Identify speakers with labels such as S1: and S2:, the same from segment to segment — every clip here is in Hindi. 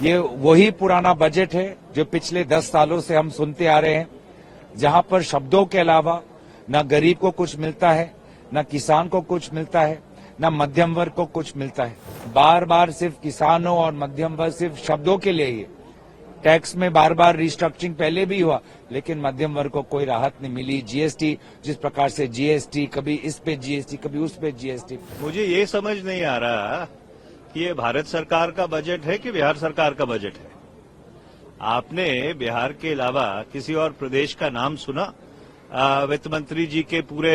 S1: ये वही पुराना बजट है जो पिछले 10 सालों से हम सुनते आ रहे हैं, जहां पर शब्दों के अलावा न गरीब को कुछ मिलता है, न किसान को कुछ मिलता है, न मध्यम वर्ग को कुछ मिलता है। बार बार सिर्फ किसानों और मध्यम वर्ग सिर्फ शब्दों के लिए ही टैक्स में बार बार रिस्ट्रक्चरिंग पहले भी हुआ, लेकिन मध्यम वर्ग को कोई राहत नहीं मिली। जीएसटी जिस प्रकार से जीएसटी, कभी इस पे जीएसटी, कभी उस पे जीएसटी।
S2: मुझे ये समझ नहीं आ रहा कि ये भारत सरकार का बजट है कि बिहार सरकार का बजट है। आपने बिहार के अलावा किसी और प्रदेश का नाम सुना वित्त मंत्री जी के पूरे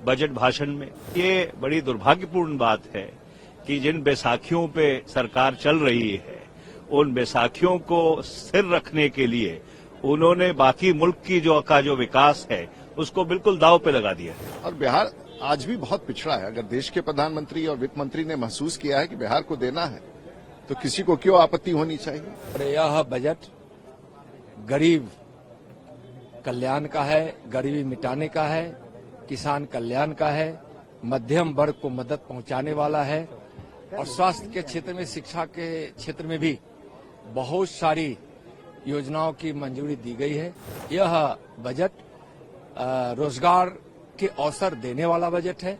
S2: बजट भाषण में? ये बड़ी दुर्भाग्यपूर्ण बात है कि जिन बैसाखियों पे सरकार चल रही है, उन बैसाखियों को स्थिर रखने के लिए उन्होंने बाकी मुल्क की जो विकास है उसको बिल्कुल दांव पे लगा दिया है।
S3: और बिहार आज भी बहुत पिछड़ा है। अगर देश के प्रधानमंत्री और वित्त मंत्री ने महसूस किया है कि बिहार को देना है, तो किसी को क्यों आपत्ति होनी चाहिए?
S4: और यह बजट गरीब कल्याण का है, गरीबी मिटाने का है, किसान कल्याण का है, मध्यम वर्ग को मदद पहुंचाने वाला है और स्वास्थ्य के क्षेत्र में, शिक्षा के क्षेत्र में भी बहुत सारी योजनाओं की मंजूरी दी गई है। यह बजट रोजगार के अवसर देने वाला बजट है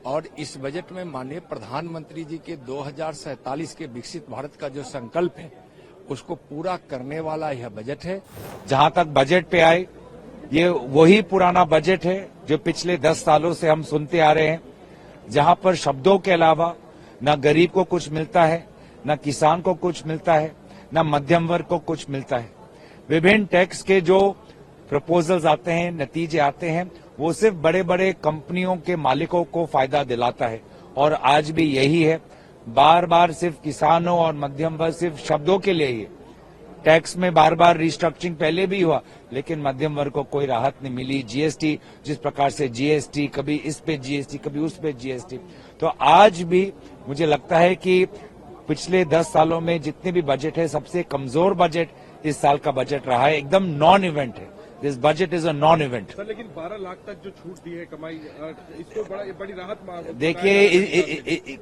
S4: और इस बजट में माननीय प्रधानमंत्री जी के 2047 के विकसित भारत का जो संकल्प है उसको पूरा करने वाला यह बजट है।
S1: जहां तक बजट पे आए, ये वही पुराना बजट है जो पिछले 10 सालों से हम सुनते आ रहे हैं, जहां पर शब्दों के अलावा न गरीब को कुछ मिलता है, न किसान को कुछ मिलता है, न मध्यम वर्ग को कुछ मिलता है। विभिन्न टैक्स के जो प्रपोजल्स आते हैं, नतीजे आते हैं, वो सिर्फ बड़े बड़े कंपनियों के मालिकों को फायदा दिलाता है और आज भी यही है। बार बार सिर्फ किसानों और मध्यम वर्ग सिर्फ शब्दों के लिए ही टैक्स में बार बार रिस्ट्रक्चरिंग पहले भी हुआ, लेकिन मध्यम वर्ग को कोई राहत नहीं मिली। जीएसटी जिस प्रकार से जीएसटी, कभी इस पे जीएसटी, कभी उस पे जीएसटी। तो आज भी मुझे लगता है कि पिछले 10 सालों में जितने भी बजट है, सबसे कमजोर बजट इस साल का बजट रहा है। एकदम नॉन इवेंट है। This budget is a non event.
S5: Sir, लेकिन 12 लाख तक जो छूट दी है कमाई, इसको बड़ी राहत।
S1: देखिए,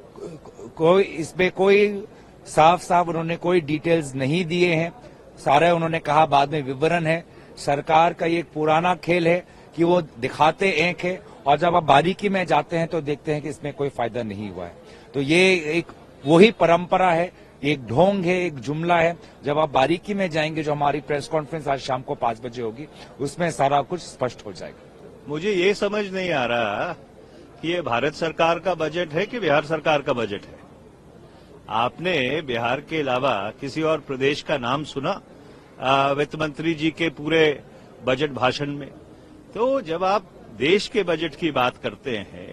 S1: कोई इसमें कोई साफ उन्होंने कोई डिटेल्स नहीं दिए हैं। सारे उन्होंने कहा बाद में विवरण है। सरकार का ये एक पुराना खेल है कि वो दिखाते एक है और जब आप बारीकी में जाते हैं तो देखते हैं कि इसमें कोई फायदा नहीं हुआ है। तो ये एक वही परंपरा है, एक ढोंग है, एक जुमला है। जब आप बारीकी में जाएंगे, जो हमारी प्रेस कॉन्फ्रेंस आज शाम को 5 बजे होगी, उसमें सारा कुछ स्पष्ट हो जाएगा।
S2: मुझे ये समझ नहीं आ रहा कि ये भारत सरकार का बजट है कि बिहार सरकार का बजट है। आपने बिहार के अलावा किसी और प्रदेश का नाम सुना वित्त मंत्री जी के पूरे बजट भाषण में? तो जब आप देश के बजट की बात करते हैं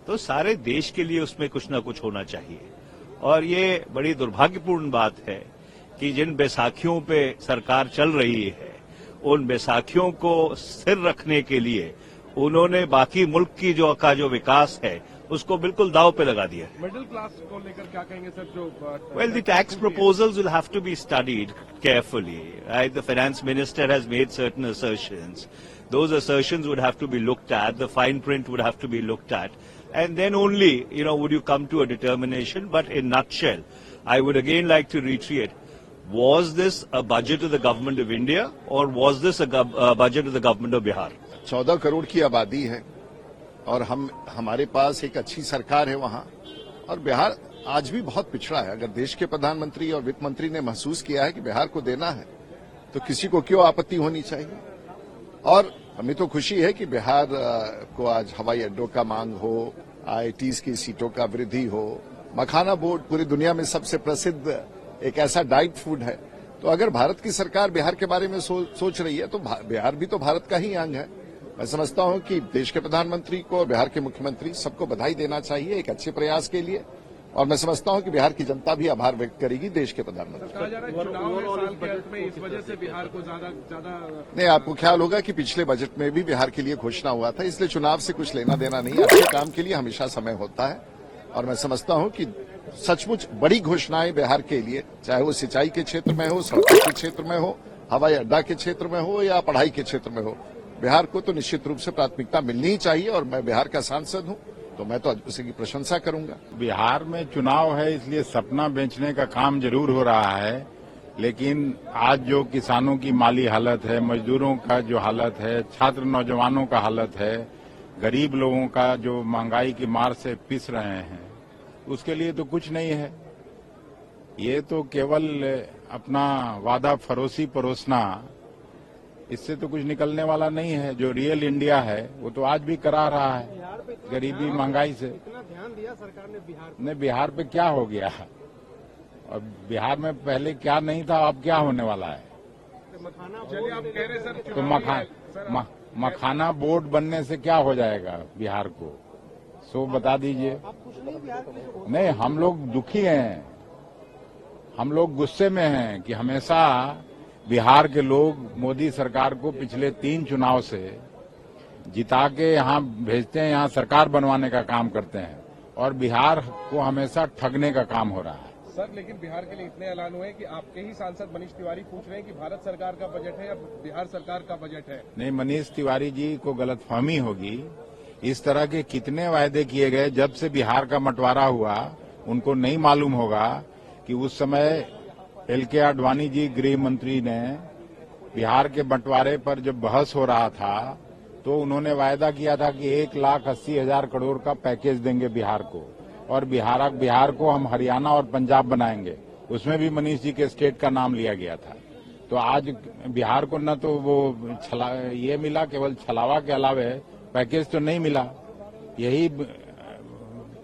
S2: तो सारे देश के लिए उसमें कुछ न कुछ होना चाहिए। और ये बड़ी दुर्भाग्यपूर्ण बात है कि जिन बैसाखियों पे सरकार चल रही है, उन बैसाखियों को स्थिर रखने के लिए उन्होंने बाकी मुल्क की जो विकास है उसको बिल्कुल दांव पे लगा दिया है।
S5: मिडिल क्लास को लेकर क्या कहेंगे सर? जो
S2: well, the tax proposals will have to be studied carefully. Right? The finance minister has made certain assertions. Those assertions would have to be looked at. The fine print would have to be looked at. And then only, would you come to a determination. But in nutshell, I would again like to reiterate, was this a budget of the government of India or was this a budget of the government of Bihar?
S3: 14 crore की आबादी है और हमारे पास एक अच्छी सरकार है वहां, और बिहार आज भी बहुत पिछड़ा है। अगर देश के प्रधानमंत्री और वित्त मंत्री ने महसूस किया है कि बिहार को देना है, तो किसी को क्यों आपत्ति होनी चाहिए? और हमें तो खुशी है कि बिहार को आज हवाई अड्डों का मांग हो, आईआईटीज की सीटों का वृद्धि हो, मखाना बोर्ड पूरी दुनिया में सबसे प्रसिद्ध एक ऐसा डाइट फूड है। तो अगर भारत की सरकार बिहार के बारे में सोच रही है तो बिहार भी तो भारत का ही अंग है। मैं समझता हूं कि देश के प्रधानमंत्री को और बिहार के मुख्यमंत्री सबको बधाई देना चाहिए एक अच्छे प्रयास के लिए, और मैं समझता हूं कि बिहार की जनता भी आभार व्यक्त करेगी देश के प्रधानमंत्री।
S5: कहा जा रहा है चुनाव है साल के अंत में, इस वजह से बिहार को ज्यादा
S3: नहीं, आपको ख्याल होगा कि पिछले बजट में भी बिहार के लिए घोषणा हुआ था, इसलिए चुनाव से कुछ लेना देना नहीं है। अच्छे काम के लिए हमेशा समय होता है और मैं समझता हूं कि सचमुच बड़ी घोषणाएं बिहार के लिए, चाहे वो सिंचाई के क्षेत्र में हो, सड़कों के क्षेत्र में हो, हवाई अड्डा के क्षेत्र में हो या पढ़ाई के क्षेत्र में हो, बिहार को तो निश्चित रूप से प्राथमिकता मिलनी ही चाहिए। और मैं बिहार का सांसद हूं तो मैं तो उसी की प्रशंसा करूंगा।
S6: बिहार में चुनाव है, इसलिए सपना बेचने का काम जरूर हो रहा है, लेकिन आज जो किसानों की माली हालत है, मजदूरों का जो हालत है, छात्र नौजवानों का हालत है, गरीब लोगों का जो महंगाई की मार से पिस रहे हैं, उसके लिए तो कुछ नहीं है। ये तो केवल अपना वादा फरोसी परोसना, इससे तो कुछ निकलने वाला नहीं है। जो रियल इंडिया है वो तो आज भी करा रहा है गरीबी महंगाई से।
S5: इतना ध्यान दिया सरकार ने बिहार
S6: ने बिहार पे क्या हो गया, और बिहार में पहले क्या नहीं था, अब क्या होने वाला है।
S5: मखाना। चलिए आप कह रहे सर
S6: तो मखाना बोर्ड बनने से क्या हो जाएगा बिहार को, सो बता दीजिए। नहीं, हम लोग दुखी हैं, हम लोग गुस्से में हैं कि हमेशा बिहार के लोग मोदी सरकार को पिछले 3 चुनाव से जिता के यहाँ भेजते हैं, यहाँ सरकार बनवाने का काम करते हैं, और बिहार को हमेशा ठगने का काम हो रहा है।
S5: सर लेकिन बिहार के लिए इतने ऐलान हुए कि आपके ही सांसद मनीष तिवारी पूछ रहे हैं कि भारत सरकार का बजट है या बिहार सरकार का बजट है।
S6: नहीं, मनीष तिवारी जी को गलतफहमी होगी। इस तरह के कितने वायदे किए गए जब से बिहार का बंटवारा हुआ, उनको नहीं मालूम होगा कि उस समय LK आडवाणी जी गृह मंत्री ने बिहार के बंटवारे पर जब बहस हो रहा था तो उन्होंने वायदा किया था कि 1,80,000 करोड़ का पैकेज देंगे बिहार को, और बिहार को हम हरियाणा और पंजाब बनाएंगे। उसमें भी मनीष जी के स्टेट का नाम लिया गया था। तो आज बिहार को न तो वो ये मिला, केवल छलावा के अलावे पैकेज तो नहीं मिला। यही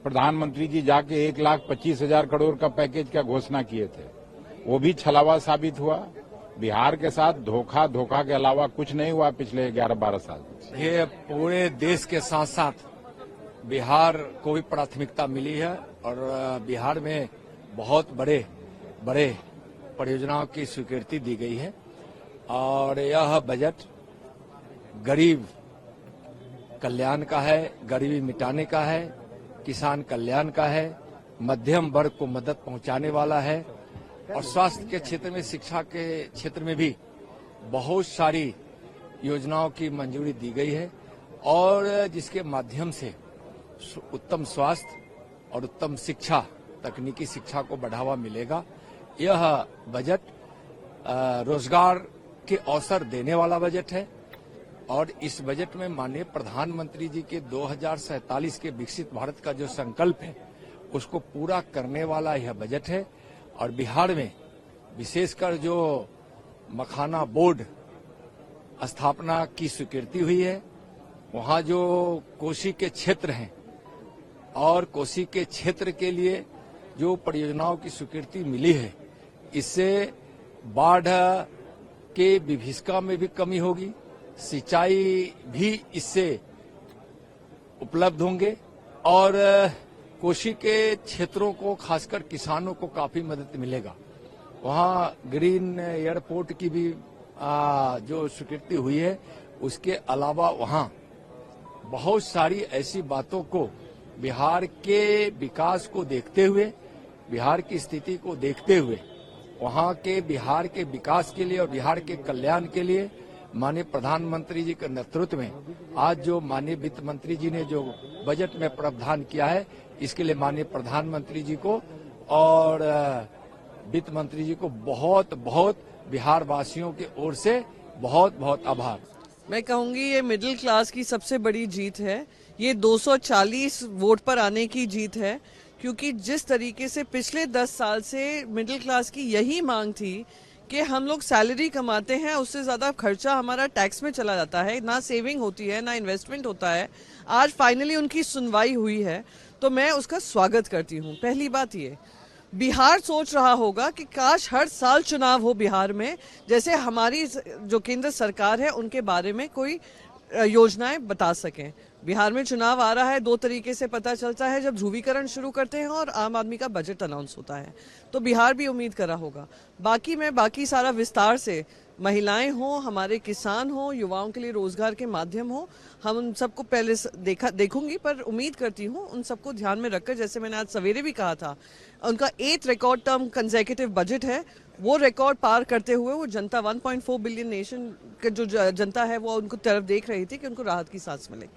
S6: प्रधानमंत्री जी जाके 1,25,000 करोड़ का पैकेज का घोषणा किए थे, वो भी छलावा साबित हुआ। बिहार के साथ धोखा के अलावा कुछ नहीं हुआ पिछले 11-12 साल।
S4: ये पूरे देश के साथ साथ बिहार को भी प्राथमिकता मिली है, और बिहार में बहुत बड़े परियोजनाओं की स्वीकृति दी गई है। और यह बजट गरीब कल्याण का है, गरीबी मिटाने का है, किसान कल्याण का है, मध्यम वर्ग को मदद पहुंचाने वाला है, और स्वास्थ्य के क्षेत्र में, शिक्षा के क्षेत्र में भी बहुत सारी योजनाओं की मंजूरी दी गई है, और जिसके माध्यम से उत्तम स्वास्थ्य और उत्तम शिक्षा, तकनीकी शिक्षा को बढ़ावा मिलेगा। यह बजट रोजगार के अवसर देने वाला बजट है, और इस बजट में माननीय प्रधानमंत्री जी के 2047 के विकसित भारत का जो संकल्प है उसको पूरा करने वाला यह बजट है। और बिहार में विशेषकर जो मखाना बोर्ड स्थापना की स्वीकृति हुई है, वहां जो कोसी के क्षेत्र हैं और कोसी के क्षेत्र के लिए जो परियोजनाओं की स्वीकृति मिली है, इससे बाढ़ के विभीषिका में भी कमी होगी, सिंचाई भी इससे उपलब्ध होंगे, और कोसी के क्षेत्रों को, खासकर किसानों को काफी मदद मिलेगा। वहां ग्रीन एयरपोर्ट की भी जो स्वीकृति हुई है, उसके अलावा वहां बहुत सारी ऐसी बातों को बिहार के विकास को देखते हुए, बिहार की स्थिति को देखते हुए, वहां के बिहार के विकास के लिए और बिहार के कल्याण के लिए माननीय प्रधानमंत्री जी के नेतृत्व में आज जो माननीय वित्त मंत्री जी ने जो बजट में प्रावधान किया है, इसके लिए माननीय प्रधानमंत्री जी को और वित्त मंत्री जी को बहुत बहुत बिहार वासियों की ओर से बहुत बहुत आभार।
S7: मैं कहूंगी ये मिडिल क्लास की सबसे बड़ी जीत है। ये 240 वोट पर आने की जीत है, क्योंकि जिस तरीके से पिछले 10 साल से मिडिल क्लास की यही मांग थी कि हम लोग सैलरी कमाते हैं, उससे ज्यादा खर्चा हमारा टैक्स में चला जाता है, ना सेविंग होती है, ना इन्वेस्टमेंट होता है। आज फाइनली उनकी सुनवाई हुई है, तो मैं उसका स्वागत करती हूँ। पहली बात ये, बिहार सोच रहा होगा कि काश हर साल चुनाव हो बिहार में, जैसे हमारी जो केंद्र सरकार है उनके बारे में कोई योजनाएं बता सकें। बिहार में चुनाव आ रहा है, 2 तरीके से पता चलता है, जब ध्रुवीकरण शुरू करते हैं और आम आदमी का बजट अनाउंस होता है। तो बिहार भी उम्मीद कर रहा होगा। बाकी सारा विस्तार से, महिलाएं हों, हमारे किसान हों, युवाओं के लिए रोजगार के माध्यम हो, हम उन सबको पहले देखूंगी, पर उम्मीद करती हूँ उन सबको ध्यान में रखकर, जैसे मैंने आज सवेरे भी कहा था, उनका 8th record term consecutive budget है, वो रिकॉर्ड पार करते हुए वो जनता 1.4 बिलियन नेशन के जो जनता है वो उनको तरफ देख रही थी कि उनको राहत की सांस मिलेगी।